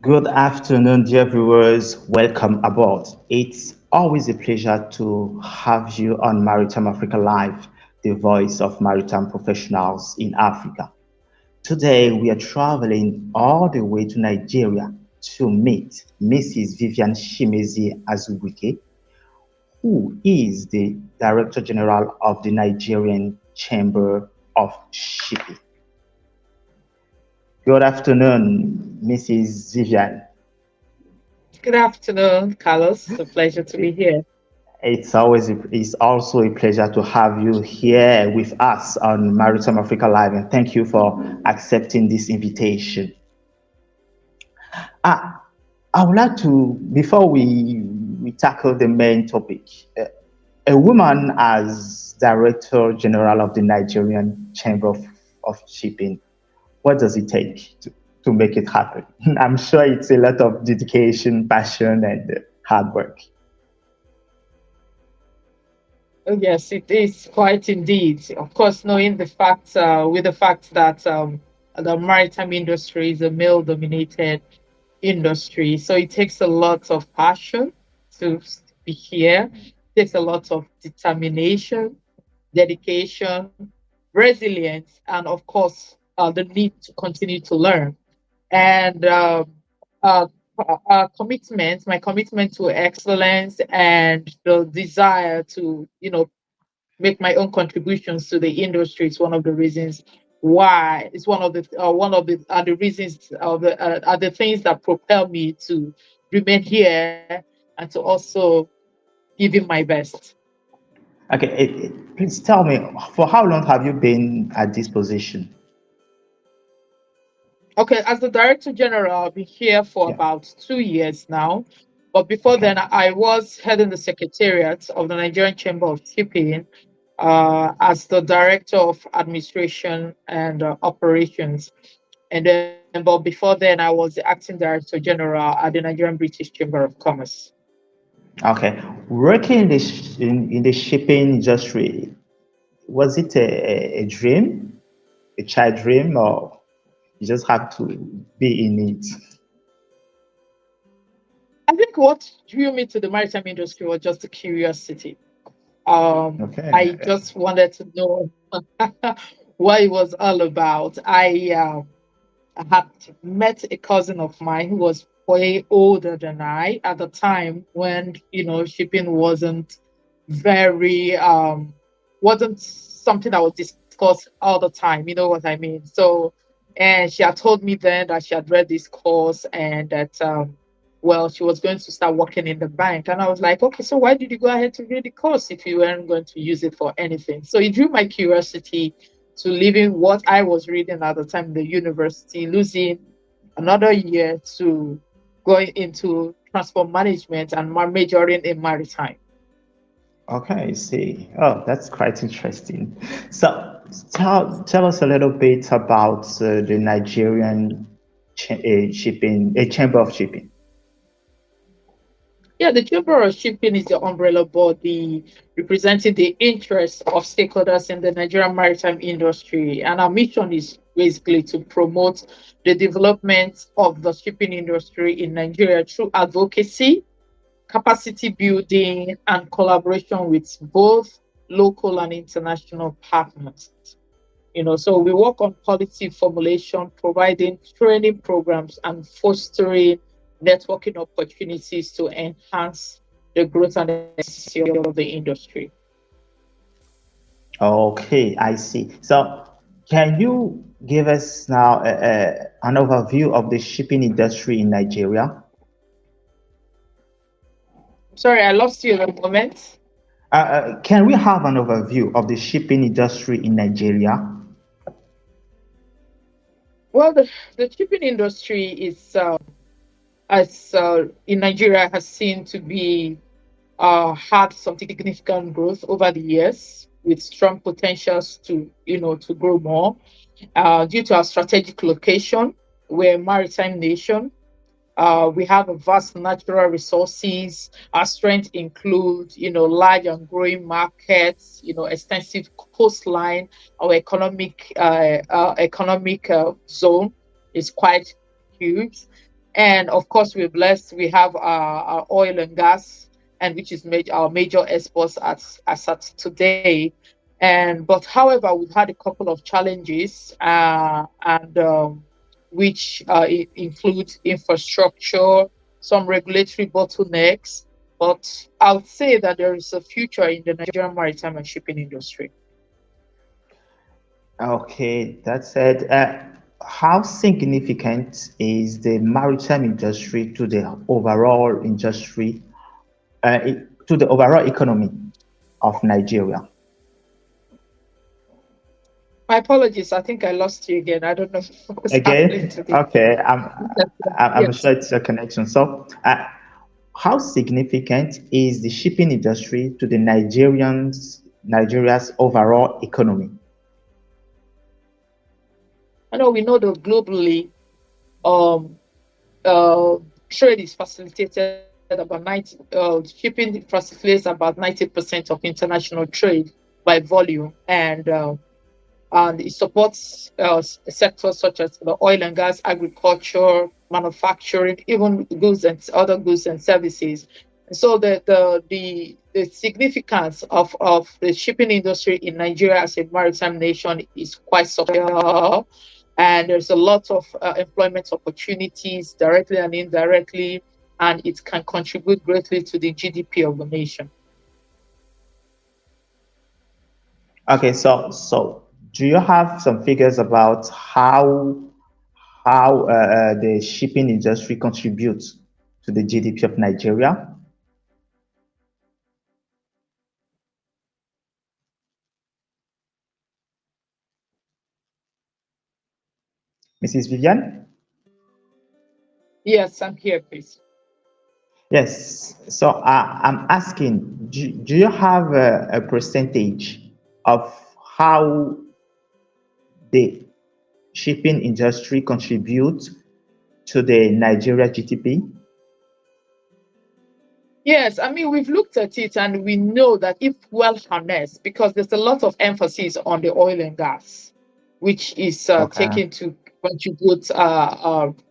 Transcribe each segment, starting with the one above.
Good afternoon, dear viewers. Welcome aboard. It's always a pleasure to have you on Maritime Africa Live, the voice of maritime professionals in Africa. Today, we are traveling all the way to Nigeria to meet Mrs. VIVIAN CHIMEZIE-AZUBUIKE, who is the Director General of the Nigerian Chamber of Shipping. Good afternoon, Mrs. Vivian. Good afternoon, Carlos. It's a pleasure to be here. It's also a pleasure to have you here with us on Maritime Africa Live, and thank you for accepting this invitation. I would like to, before we tackle the main topic, a woman as Director General of the Nigerian Chamber of Shipping, what does it take to make it happen? I'm sure it's a lot of dedication, passion, and hard work. Oh, yes, it is quite indeed. Of course, knowing the fact, with the fact that the maritime industry is a male-dominated industry, so it takes a lot of passion to be here. It takes a lot of determination, dedication, resilience, and of course, the need to continue to learn. And uh, my commitment to excellence, and the desire to, make my own contributions to the industry is one of the reasons why. It's one of the reasons of are the things that propel me to remain here and to also give in my best. Okay, please tell me, for how long have you been at this position? Okay, as the Director General, I've been here for Yeah. about 2 years now. But before Okay. then, I was heading the Secretariat of the Nigerian Chamber of Shipping as the Director of Administration and Operations. And then, but before then, I was the Acting Director General at the Nigerian British Chamber of Commerce. Okay. Working in the shipping industry, was it a dream, a child dream, or you just had to be in it? I think what drew me to the maritime industry was just the curiosity. I Okay. just wanted to know what it was all about. I had met a cousin of mine who was way older than I at the time, when shipping very wasn't something that was discussed all the time. You know what I mean? So, and she had told me then that she had read this course, and that well, she was going to start working in the bank. And I was like, okay, so why did you go ahead to read the course if you weren't going to use it for anything? So it drew my curiosity to leaving what I was reading at the time in the university, losing another year to going into transport management and majoring in maritime. Okay, I see. Oh, that's quite interesting. So tell us a little bit about the Nigerian shipping, a chamber of shipping. Yeah, the Chamber of Shipping is the umbrella body representing the interests of stakeholders in the Nigerian maritime industry. And our mission is basically to promote the development of the shipping industry in Nigeria through advocacy, capacity building, and collaboration with both local and international partners. So we work on policy formulation, providing training programs, and fostering networking opportunities to enhance the growth and efficiency of the industry. Okay, I see. So can you give us now an overview of the shipping industry in Nigeria? Sorry, I lost you in a moment. Can we have an overview of the shipping industry in Nigeria? Well, the shipping industry is, as in Nigeria, has seen to be had some significant growth over the years, with strong potentials to to grow more due to our strategic location. We're a maritime nation. We have a vast natural resources. Our strengths include, large and growing markets, extensive coastline. Our economic zone is quite huge, and of course, we're blessed. We have our oil and gas, and which is our major exports as at today. And but however, we've had a couple of challenges, and which include infrastructure, some regulatory bottlenecks. But I would say that there is a future in the Nigerian maritime and shipping industry. Okay, that said, how significant is the maritime industry to the overall industry, to the overall economy of Nigeria? My apologies. I think I lost you again. I don't know what's happening Again, to me. okay, I'm Yes. sure it's a connection. So, how significant is the shipping industry to the Nigeria's overall economy? I know we know that globally, um, uh, trade is facilitated about 90, shipping facilitates about 90% of international trade by volume, and it supports sectors such as the oil and gas, agriculture, manufacturing, even goods and other goods and services. And so the the significance of the shipping industry in Nigeria as a maritime nation is quite substantial, and there's a lot of employment opportunities directly and indirectly, and it can contribute greatly to the GDP of the nation. Okay, so do you have some figures about how the shipping industry contributes to the GDP of Nigeria? Mrs. Vivian? Yes, I'm here, please. Yes, so I'm asking, do you have a percentage of how the shipping industry contributes to the Nigeria GDP? Yes, I mean, we've looked at it and we know that if well harnessed, because there's a lot of emphasis on the oil and gas, which is Okay. taken to contribute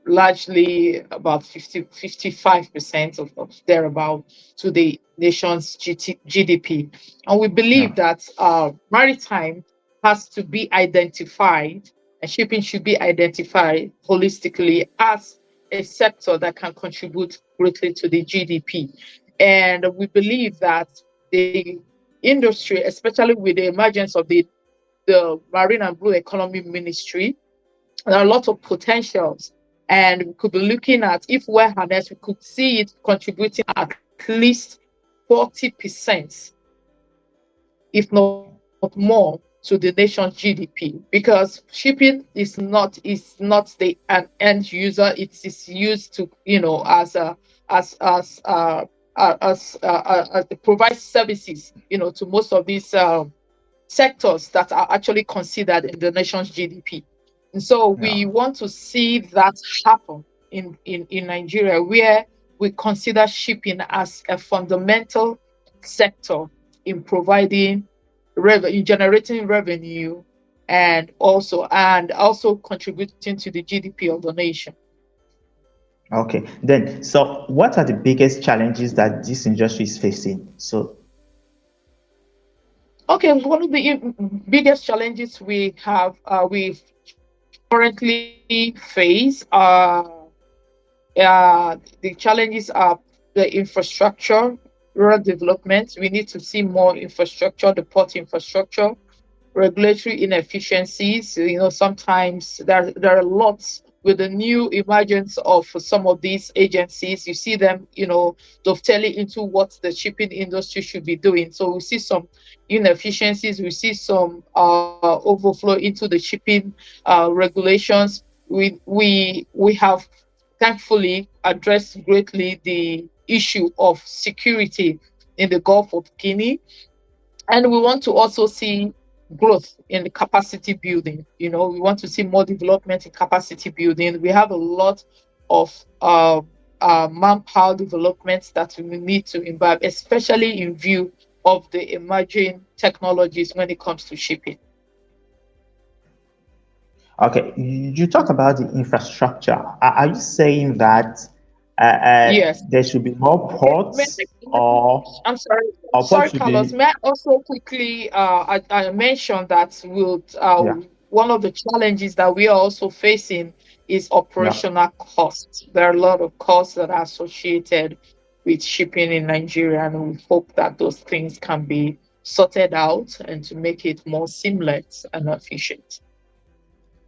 largely about 55% of thereabout to the nation's GDP. And we believe Yeah. that maritime has to be identified, and shipping should be identified holistically as a sector that can contribute greatly to the GDP. And we believe that the industry, especially with the emergence of the Marine and Blue Economy Ministry, there are a lot of potentials. And we could be looking at, if we're harnessed, we could see it contributing at least 40%, if not more, to the nation's GDP, because shipping is not the an end user. It is used to, provide services, to most of these sectors that are actually considered in the nation's GDP. And so we Yeah. want to see that happen in Nigeria, where we consider shipping as a fundamental sector in providing revenue, generating revenue, and also contributing to the GDP of the nation. Okay. Then, so what are the biggest challenges that this industry is facing? So, okay, one of the biggest challenges we currently face the challenges are the infrastructure, rural development. We need to see more infrastructure, the port infrastructure, regulatory inefficiencies. Sometimes there are lots with the new emergence of some of these agencies. You see them, dovetailing into what the shipping industry should be doing. So we see some inefficiencies. We see some overflow into the shipping regulations. We have thankfully addressed greatly the issue of security in the Gulf of Guinea. And we want to also see growth in the capacity building. We want to see more development in capacity building. We have a lot of manpower developments that we need to imbibe, especially in view of the emerging technologies when it comes to shipping. okay, you talk about the infrastructure. Are you saying that Yes. there should be more ports, or I'm sorry. or ports Sorry, should Carlos. be? May I also quickly I mentioned that Yeah. one of the challenges that we are also facing is Yeah. operational costs. There are a lot of costs that are associated with shipping in Nigeria, and we hope that those things can be sorted out and to make it more seamless and efficient.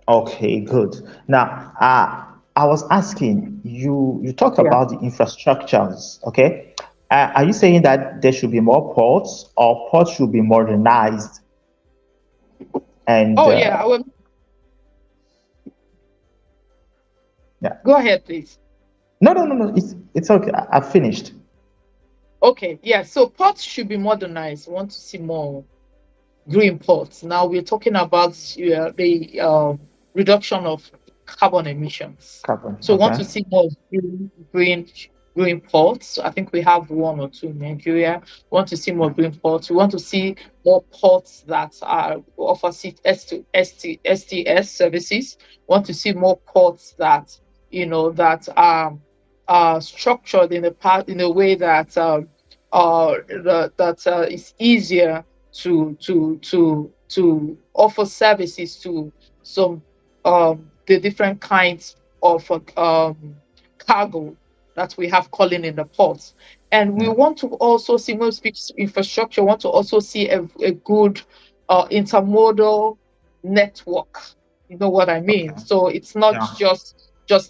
Okay, good. Now, I was asking you. You talked Yeah. about the infrastructures. Okay, are you saying that there should be more ports, or ports should be modernized? And Oh yeah, I will. yeah, Go ahead, please. no. It's okay. I've finished. Okay, yeah. So ports should be modernized. We want to see more green ports. Now we're talking about the reduction of carbon emissions. Carbon. So we want Okay. to see more green ports. I think we have one or two in Nigeria. We want to see more green ports. We want to see more ports that offer STS services. We want to see more ports that that are structured in a way that it's easier to offer services to some the different kinds of cargo that we have calling in the ports. And we want to also see, when we speak infrastructure, want to also see a good intermodal network. You know what I mean? Okay. So it's not just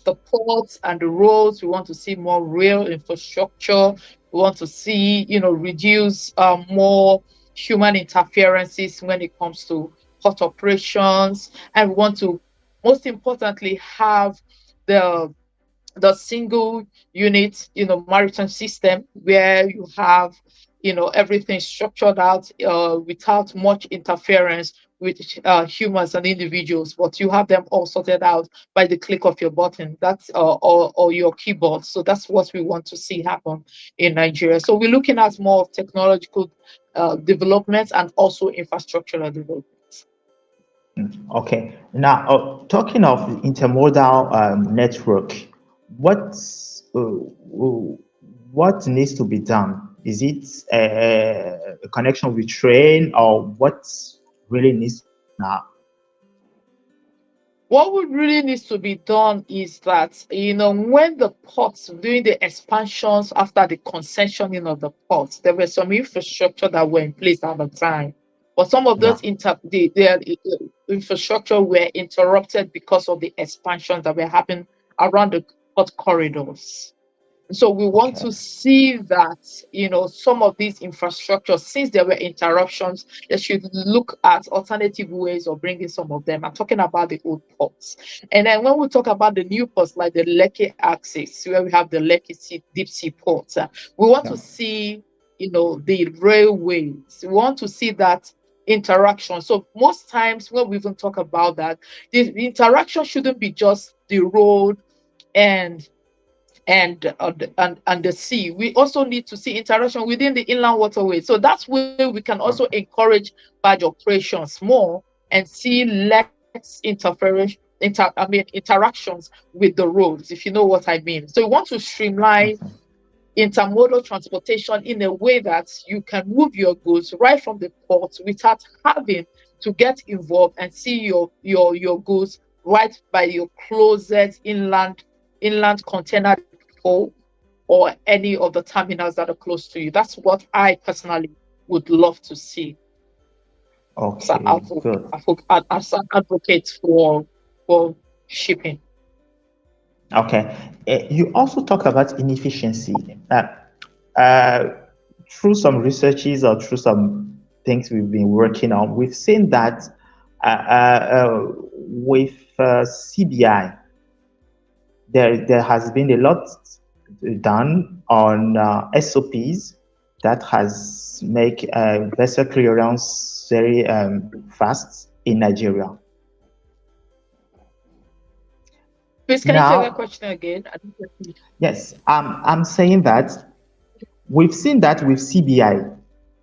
the ports and the roads. We want to see more rail infrastructure. We want to see, reduce more human interferences when it comes to port operations. And we want to, most importantly, have the single unit, maritime system where you have, everything structured out without much interference with humans and individuals, but you have them all sorted out by the click of your button. That's or your keyboard. So that's what we want to see happen in Nigeria. So we're looking at more of technological developments and also infrastructural developments. Okay. Now, talking of intermodal network, what needs to be done? Is it a connection with train, or what really needs now? What would really needs to be done is that, when the ports, during the expansions after the concessioning of the ports, there were some infrastructure that were in place at the time. But some of those infrastructure were interrupted because of the expansions that were happening around the port corridors. So we want to see that, some of these infrastructure, since there were interruptions, they should look at alternative ways of bringing some of them. I'm talking about the old ports. And then when we talk about the new ports, like the Lekki axis, where we have the Lekki deep sea ports, we want to see, the railways. We want to see that interaction. So most times when we even talk about that, the interaction shouldn't be just the road and the sea. We also need to see interaction within the inland waterway. So that's where we can also encourage barge operations more and see less interactions with the roads, if you know what I mean. So we want to streamline intermodal transportation in a way that you can move your goods right from the port without having to get involved and see your goods right by your closest inland container depot or any of the terminals that are close to you. That's what I personally would love to see. Okay, so good. As an advocate for shipping. Okay. You also talk about inefficiency. Through some researches or through some things we've been working on, we've seen that with CBI, there has been a lot done on SOPs that has make vessel clearance very fast in Nigeria. Please, can you say that question again? Yes, I'm saying that we've seen that with CBI.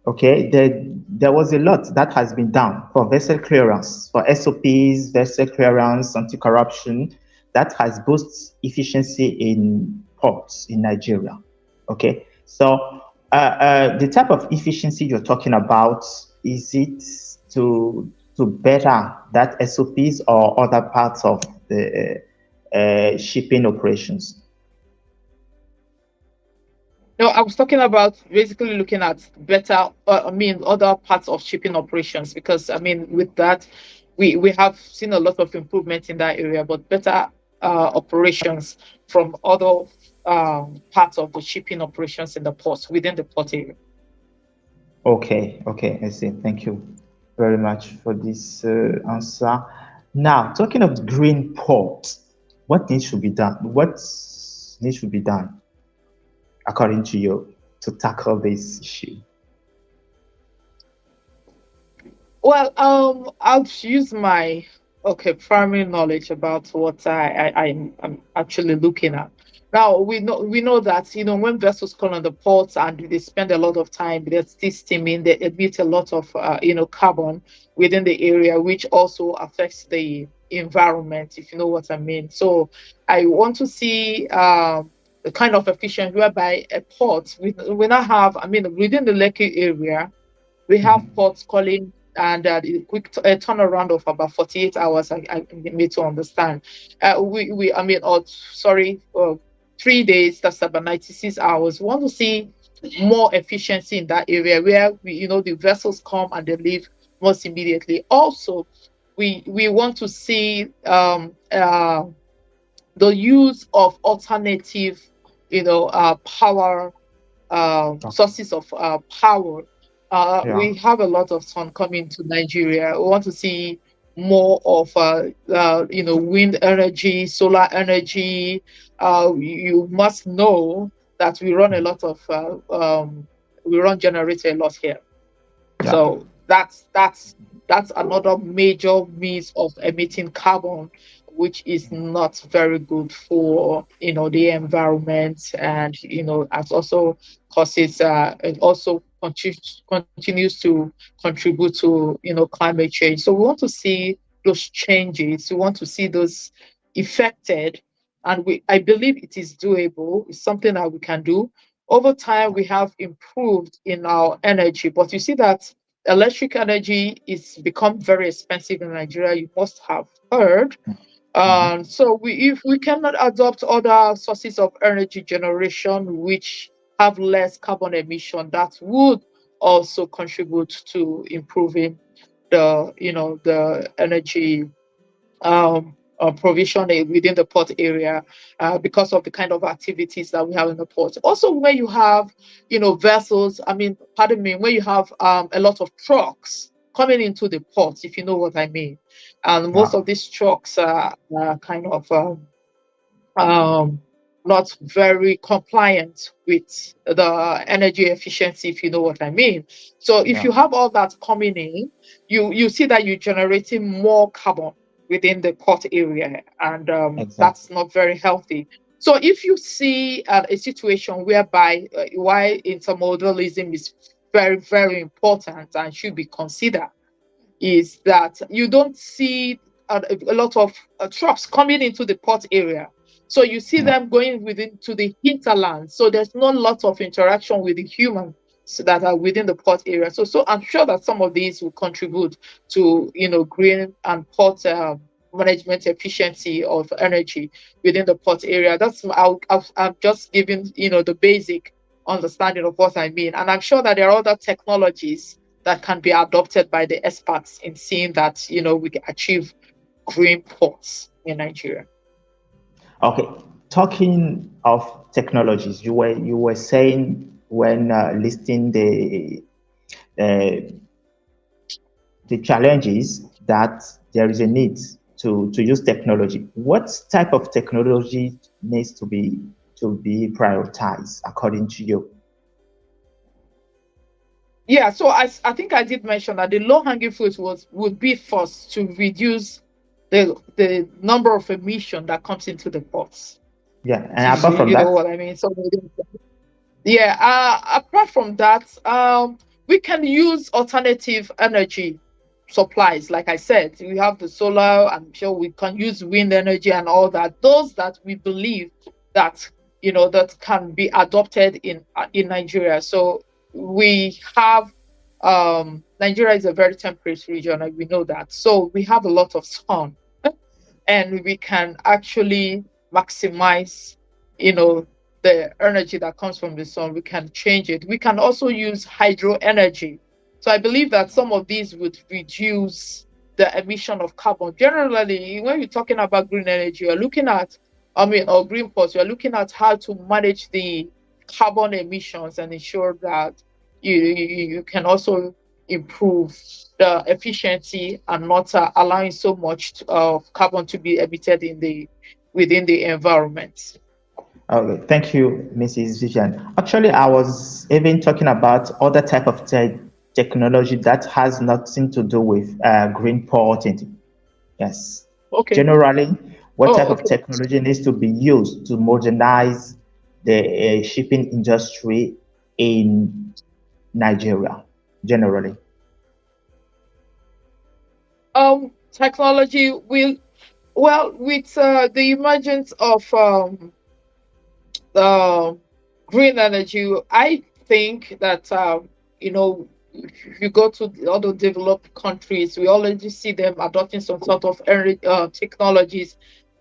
Okay, there was a lot that has been done for vessel clearance, for SOPs, vessel clearance, anti-corruption, that has boosted efficiency in ports in Nigeria. Okay, so the type of efficiency you're talking about, is it to better that SOPs or other parts of the shipping operations? No, I was talking about basically looking at better, other parts of shipping operations, because with that, we have seen a lot of improvement in that area, but better operations from other parts of the shipping operations in the ports, within the port area. Okay, I see. Thank you very much for this answer. Now, talking of green ports, what needs to be done? According to you, to tackle this issue? Well, I'll use my primary knowledge about what I'm actually looking at. Now we know that when vessels come on the ports and they spend a lot of time, they're still steaming, they emit a lot of carbon within the area, which also affects the environment, if you know what I mean. So I want to see the kind of efficient whereby a port, we now have, I mean, within the Lekki area, we have ports calling and the quick turnaround of about 48 hours. I need to understand. I mean, or sorry, 3 days. That's about 96 hours. We want to see more efficiency in that area where the vessels come and they leave most immediately. Also, we want to see the use of alternative, power sources of power. We have a lot of sun coming to Nigeria. We want to see more of wind energy, solar energy. You must know that we run a lot of we run generator a lot here. So that's another major means of emitting carbon, which is not very good for the environment, and it also causes it also continues to contribute to climate change. So we want to see those changes. We want to see those affected, and I believe it is doable. It's something that we can do. Over time, we have improved in our energy, but you see that electric energy is become very expensive in Nigeria. You must have heard. So if we cannot adopt other sources of energy generation which have less carbon emission, that would also contribute to improving the energy provision within the port area, because of the kind of activities that we have in the port. Also, where you have vessels, where you have a lot of trucks coming into the ports, if you know what I mean. And most of these trucks are kind of not very compliant with the energy efficiency, if you know what I mean. So if you have all that coming in, you see that you're generating more carbon within the port area, and that's not very healthy. So if you see a situation whereby why intermodalism is very, very important and should be considered, is that you don't see a lot of trucks coming into the port area. So you see them going to the hinterland. So there's not a lot of interaction with the humans that are within the port area. So I'm sure that some of these will contribute to green and port management efficiency of energy within the port area. I'm just giving the basic understanding of what I mean, and I'm sure that there are other technologies that can be adopted by the experts in seeing that we can achieve green ports in Nigeria. Okay, talking of technologies, you were saying when listing the challenges that there is a need to use technology. What type of technology needs to be prioritized according to you? Yeah, so I think I did mention that the low-hanging fruit would be first to reduce the number of emission that comes into the ports. Yeah, and apart from that, you know what I mean. So apart from that, we can use alternative energy supplies. Like I said, we have the solar. I'm sure we can use wind energy and all that. Those that we believe that that can be adopted in Nigeria. So we have Nigeria is a very temperate region, and we know that. So we have a lot of sun, and we can actually maximize, the energy that comes from the sun. We can change it. We can also use hydro energy. So I believe that some of these would reduce the emission of carbon. Generally, when you're talking about green energy, you're looking at, or green ports, you're looking at how to manage the carbon emissions and ensure that you can also improve the efficiency and not allowing so much of carbon to be emitted within the environment. Okay, thank you, Mrs. Vivian. Actually, I was even talking about other type of technology that has nothing to do with green porting. Yes. Okay. Generally, what type of technology needs to be used to modernize the shipping industry in Nigeria, generally? Technology with the emergence of green energy, I think that if you go to the other developed countries, we already see them adopting some sort of technologies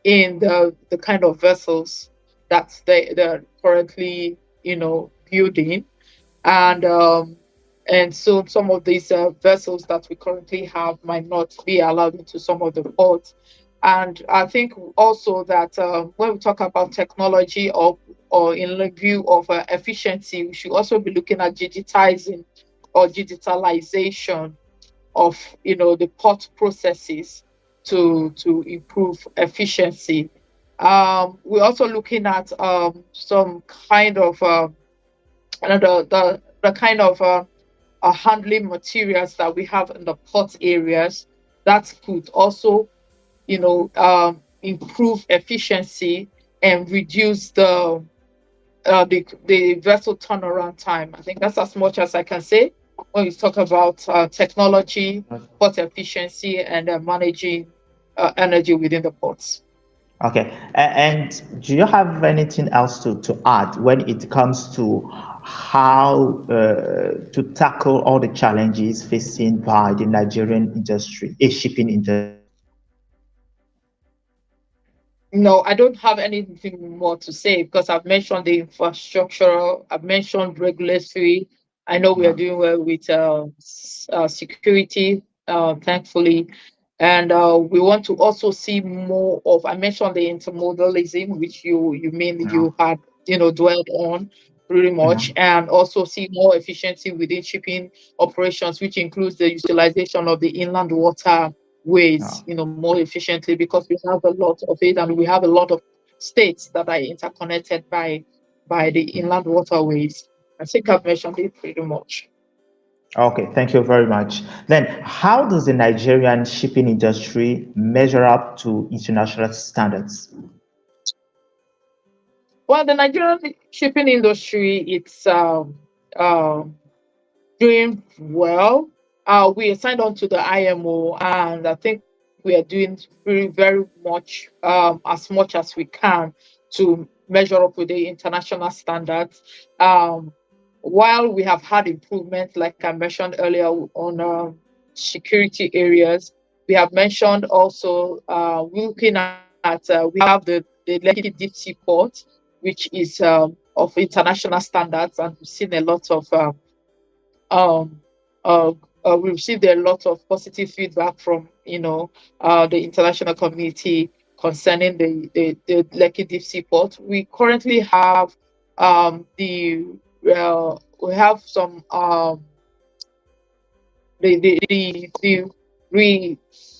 in the kind of vessels that they're currently building, and so some of these vessels that we currently have might not be allowed into some of the ports. And I think also that when we talk about technology or in the view of efficiency, we should also be looking at digitizing or digitalization of the port processes to improve efficiency. We're also looking at some kind of the kind of handling materials that we have in the port areas that could also improve efficiency and reduce the vessel turnaround time. I think that's as much as I can say when we talk about technology, port efficiency, and managing energy within the ports. Okay, and do you have anything else to add when it comes to how to tackle all the challenges facing by the Nigerian industry, shipping industry? No, I don't have anything more to say because I've mentioned the infrastructure, I've mentioned regulatory. I know we are doing well with security, thankfully. And we want to also see more of, I mentioned the intermodalism, which you had, dwelled on pretty much, and also see more efficiency within shipping operations, which includes the utilization of the inland water ways, more efficiently, because we have a lot of it, and we have a lot of states that are interconnected by the inland waterways. I think I've mentioned it pretty much. Okay, thank you very much. Then, how does the Nigerian shipping industry measure up to international standards? Well, the Nigerian shipping industry, it's doing well. We signed on to the IMO, and I think we are doing very much, as much as we can to measure up with the international standards. While we have had improvement, like I mentioned earlier, on security areas, we have mentioned also looking at we have the Lekki deep sea port, which is of international standards, and we've seen a lot of um, we received a lot of positive feedback from the international community concerning the Lekki deep sea port. We currently have we have some the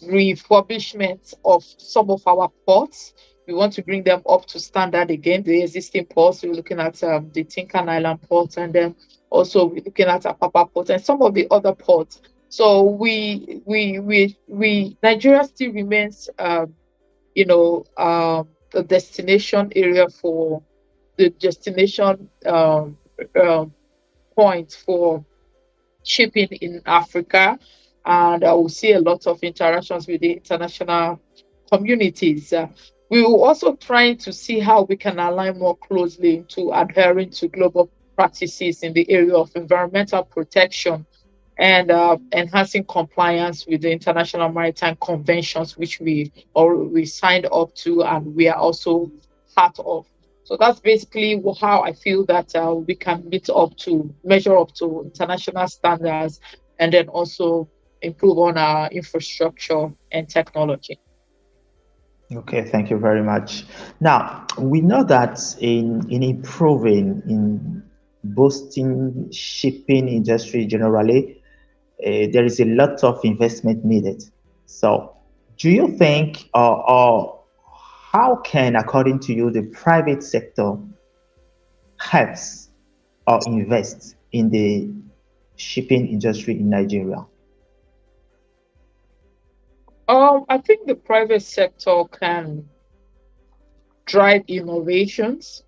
refurbishment of some of our ports. We want to bring them up to standard again. The existing ports, we're looking at the Tinkan Island port, and then also we're looking at Apapa port and some of the other ports. So Nigeria still remains a destination area for the destination point for shipping in Africa, and I will see a lot of interactions with the international communities. We will also try to see how we can align more closely to adhering to global practices in the area of environmental protection and enhancing compliance with the international maritime conventions, which we signed up to and we are also part of. So that's basically how I feel that we can measure up to international standards, and then also improve on our infrastructure and technology. Okay, thank you very much. Now, we know that in improving, in boosting shipping industry generally, there is a lot of investment needed. So, do you think, or how can, according to you, the private sector helps or invest in the shipping industry in Nigeria? I think the private sector can drive innovations,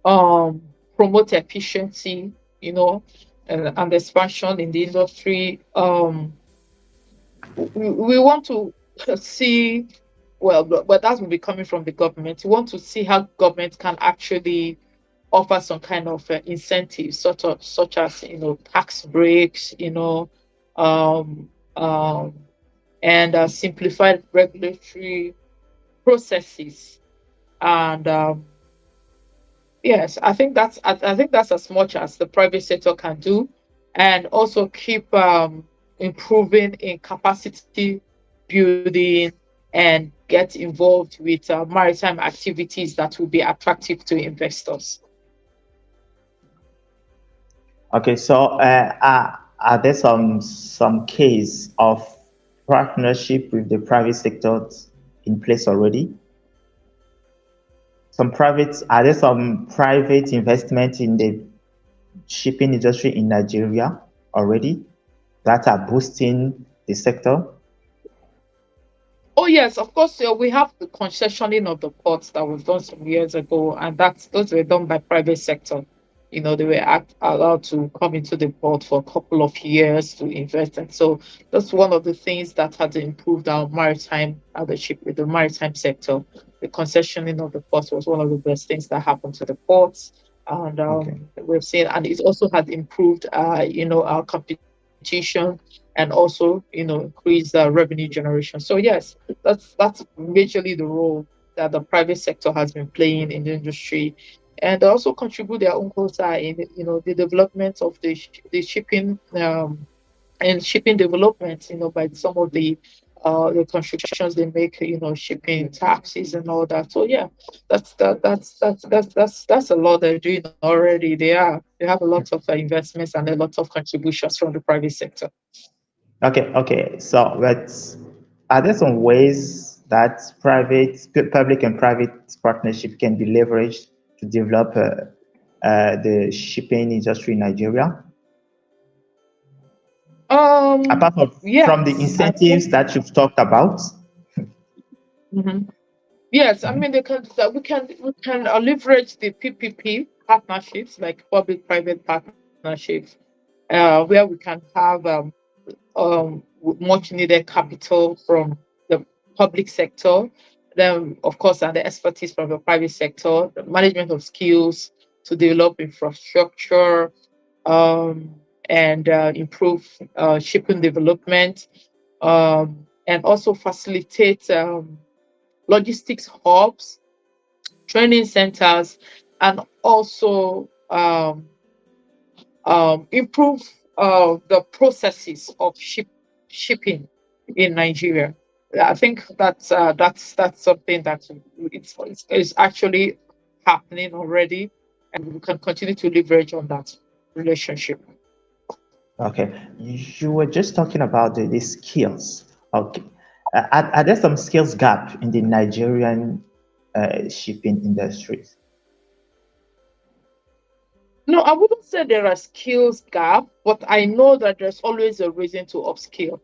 promote efficiency, and expansion in the industry. We want to see well, but that will be coming from the government. We want to see how government can actually offer some kind of incentives, such as tax breaks, um, um, and simplified regulatory processes. And yes, I think that's as much as the private sector can do, and also keep improving in capacity building and get involved with maritime activities that will be attractive to investors. Okay, so are there some case of partnership with the private sector in place already? Are there some private investment in the shipping industry in Nigeria already that are boosting the sector? Oh yes, of course. We have the concessioning of the ports that was done some years ago, and those were done by private sector. They were allowed to come into the port for a couple of years to invest, and so that's one of the things that has improved our maritime with the maritime sector. The concessioning of the ports was one of the best things that happened to the ports, and Okay. we've seen, and it also had improved, our competition, and also increase revenue generation. So yes, that's majorly the role that the private sector has been playing in the industry, and they also contribute their own quota in the development of the shipping, and shipping development, by some of the contributions they make, shipping taxes and all that. So yeah, that's a lot they're doing already. They have a lot of investments and a lot of contributions from the private sector. Okay. So, but are there some ways that public and private partnership can be leveraged to develop the shipping industry in Nigeria? Apart from the Yes, I think. incentives that you've talked about? Mhm. Yes, I Mhm. mean, we can leverage the PPP partnerships, like public-private partnerships, where we can have much needed capital from the public sector, then of course, and the expertise from the private sector, the management of skills to develop infrastructure, um, and improve shipping development, and also facilitate logistics hubs, training centers, and also improve the processes of shipping in Nigeria. I think that's something that it's actually happening already, and we can continue to leverage on that relationship. Okay. You were just talking about the skills. Okay. Are there some skills gap in the Nigerian shipping industries? No, I wouldn't say there are skills gap, but I know that there's always a reason to upskill,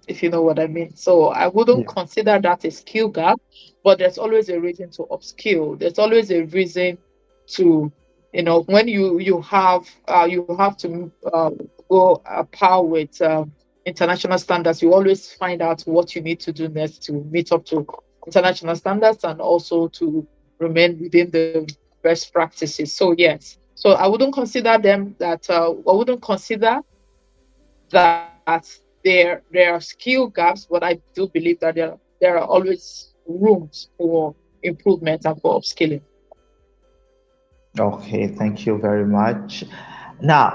if you know what I mean. So I wouldn't Yeah. consider that a skill gap, but there's always a reason to upskill. There's always a reason to, when you have to go par with international standards. You always find out what you need to do next to meet up to international standards, and also to remain within the best practices. So yes, so I wouldn't consider them that. I wouldn't consider that there are skill gaps, but I do believe that there are always rooms for improvement and for upskilling. Okay, thank you very much. Now,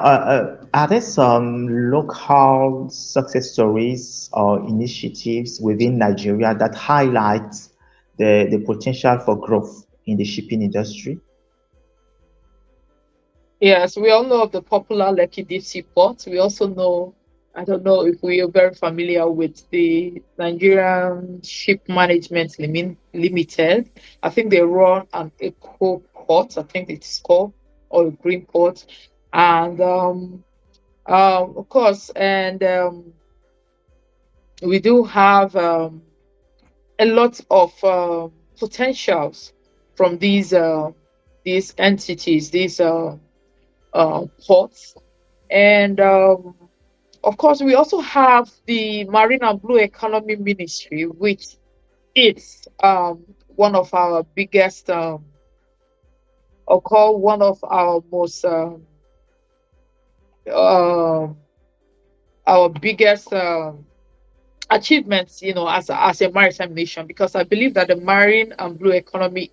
are there some local success stories or initiatives within Nigeria that highlight the potential for growth in the shipping industry? Yes, we all know of the popular Lekki deep sea port. We also know, I don't know if we are very familiar with the Nigerian Ship Management Limited. I think they run an eco port, I think it's called, or a green port. And of course, and we do have a lot of potentials from these entities, these ports, and of course, we also have the Marine and Blue Economy Ministry, which it's one of our biggest, or call one of our most, um our biggest achievements, as a maritime nation, because I believe that the Marine and Blue Economy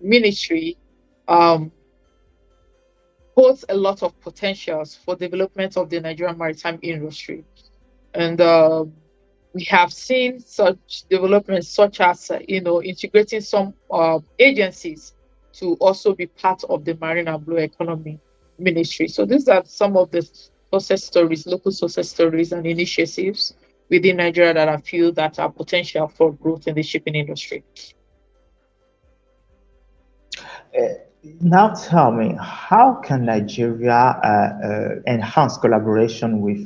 Ministry um, holds a lot of potentials for development of the Nigerian maritime industry. And we have seen such developments, such as integrating some agencies to also be part of the Marine and Blue Economy Ministry. So these are some of the success stories, local success stories and initiatives within Nigeria that I feel that are potential for growth in the shipping industry. Now tell me, how can Nigeria enhance collaboration with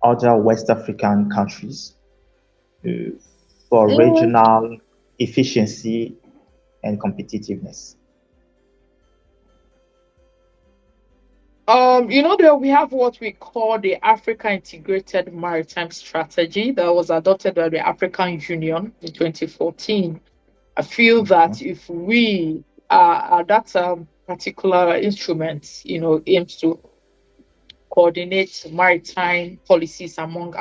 other West African countries for Mm, regional efficiency and competitiveness? there we have what we call the Africa Integrated Maritime Strategy that was adopted by the African Union in 2014. I feel Okay. that if we that particular instrument, aims to coordinate maritime policies among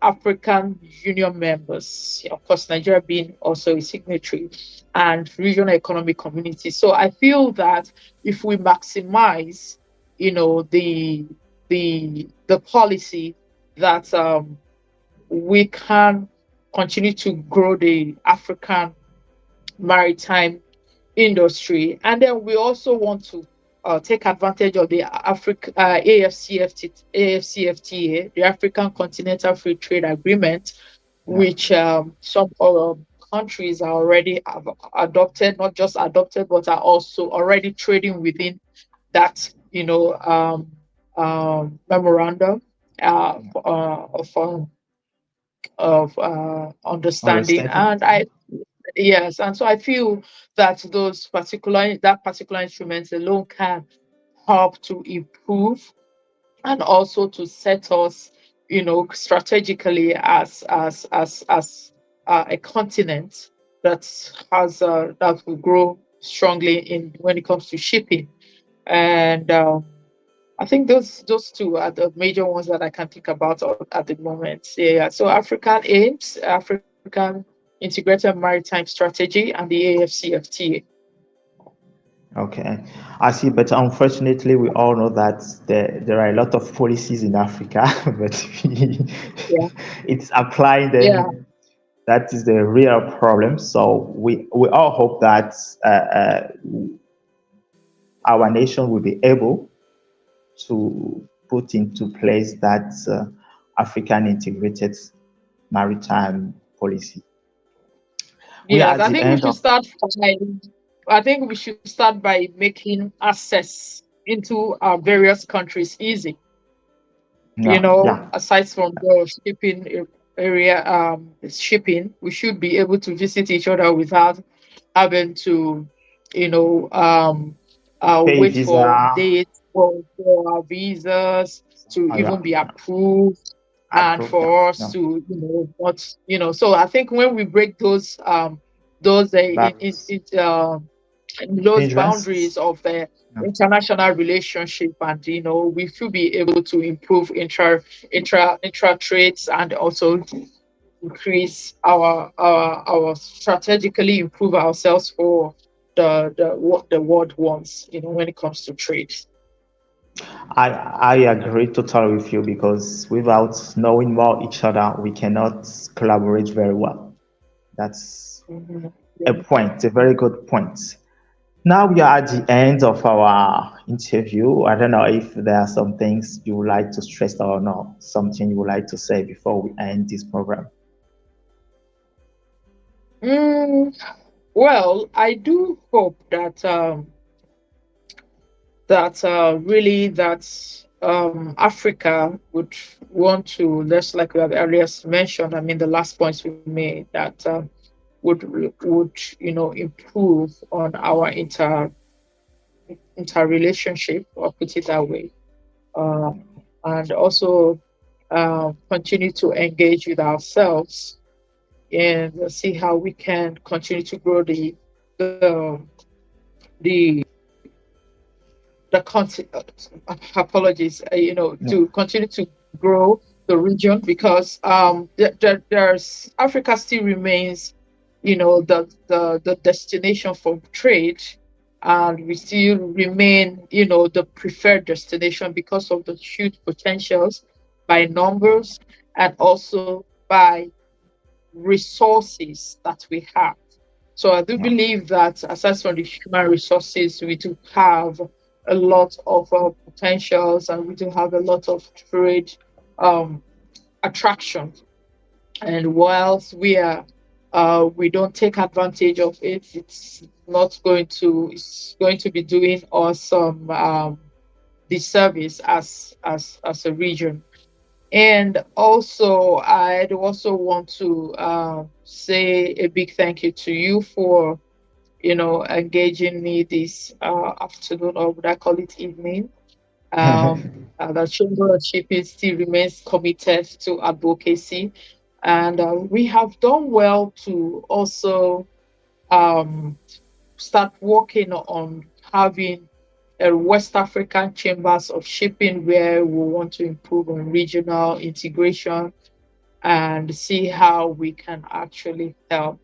African Union members, of course, Nigeria being also a signatory, and regional economic community. So I feel that if we maximize, the policy, that we can continue to grow the African maritime industry. And then we also want to take advantage of the AFCFTA, the African Continental Free Trade Agreement, Yeah. which some countries are already have adopted, not just adopted, but are also already trading within that, memorandum of understanding. Understanding? Yes, and so I feel that that particular instruments alone can help to improve and also to set us, strategically as a continent that will grow strongly in when it comes to shipping. And I think those two are the major ones that I can think about at the moment. Yeah. So African aims, African Integrated Maritime Strategy, and the AFCFTA. Okay, I see, but unfortunately, we all know that there are a lot of policies in Africa, but Yeah. it's applying Yeah. them that is the real problem. So we all hope that our nation will be able to put into place that African integrated maritime policy. We are Yes. at the end of I think we should start by making access into our various countries easy. yeah, yeah, Aside from the area, shipping, we should be able to visit each other without having to, pay wait visa. for dates for our visas to Yeah, even be approved, and approved. Yeah, for us yeah. to, so I think when we break those Barriers, those hindrances. boundaries of the Yeah. international relationship, and we should be able to improve intra trades, and also increase our strategically improve ourselves for what the world wants, when it comes to trade. I agree totally with you because without knowing more each other, we cannot collaborate very well. That's Mhm. a Yeah. point, a very good point. Now we are at the end of our interview. I don't know if there are some things you would like to stress or not, something you would like to say before we end this program. Mm, well, I do hope that really that Africa would want to, just like we have earlier mentioned, I mean, the last points we made, that would improve on our interrelationship, or put it that way, uh, and also continue to engage with ourselves and see how we can continue to grow the apologies, Yeah. to continue to grow the region, because there's Africa still remains, the destination for trade, and we still remain, the preferred destination because of the huge potentials by numbers and also by resources that we have. So I do Yeah. believe that aside from the human resources, we do have a lot of potentials, and we do have a lot of trade um, attraction. And whilst we don't take advantage of it, it's going to be doing us some disservice as a region. And also, I'd also want to say a big thank you to you for, engaging me this afternoon, or would I call it evening? The Chamber of Shipping still remains committed to advocacy, and we have done well to also um, start working on having a West African chambers of shipping, where we want to improve on regional integration and see how we can actually help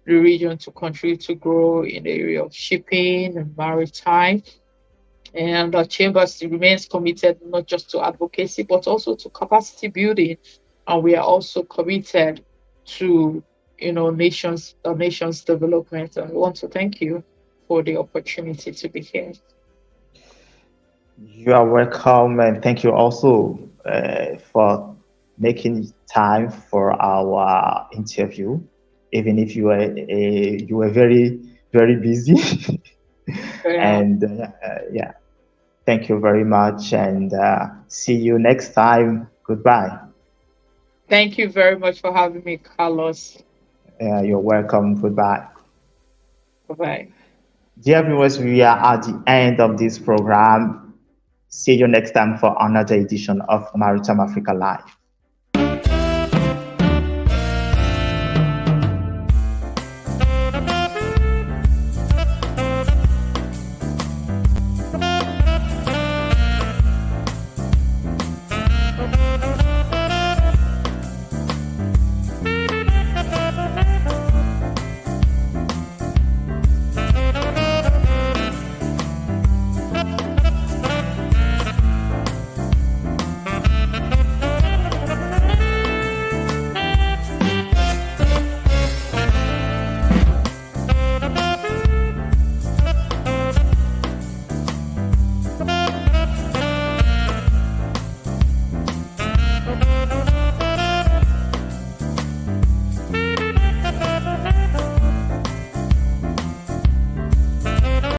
the region to continue to grow in the area of shipping and maritime. And the chambers remains committed not just to advocacy, but also to capacity building. And we are also committed to, the nation's development. And I want to thank you for the opportunity to be here. You are welcome, and thank you also for making time for our interview, even if you were very very busy. Yeah. And yeah, thank you very much, and see you next time. Goodbye. Thank you very much for having me, Carlos. You're welcome. Goodbye. Bye bye. Dear viewers, we are at the end of this program. See you next time for another edition of Maritime Africa Live.